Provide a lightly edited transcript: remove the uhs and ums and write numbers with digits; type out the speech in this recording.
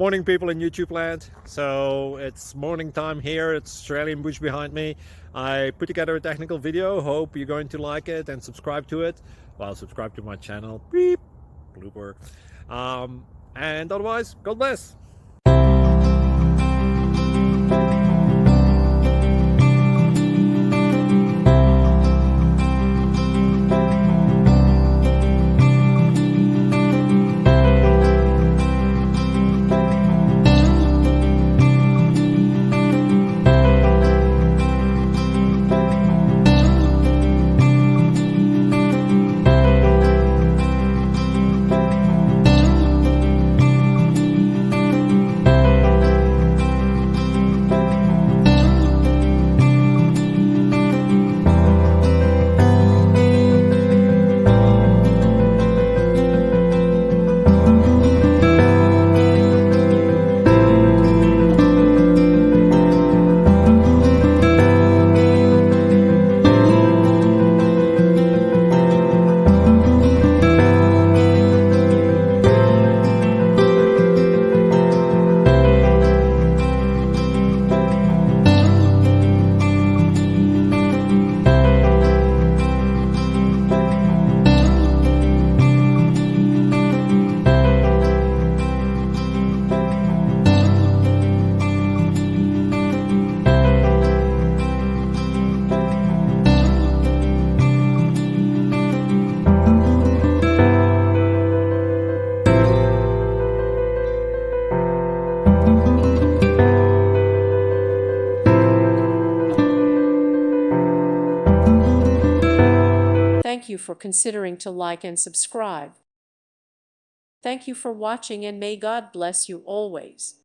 Morning, people in YouTube land. So it's morning time here. It's Australian bush behind me. I put together a technical video. Hope you're going to like it and subscribe to it. Well, subscribe to my channel. Beep. Blooper. And otherwise, God bless. Thank you for considering to like and subscribe. Thank you for watching, and may God bless you always.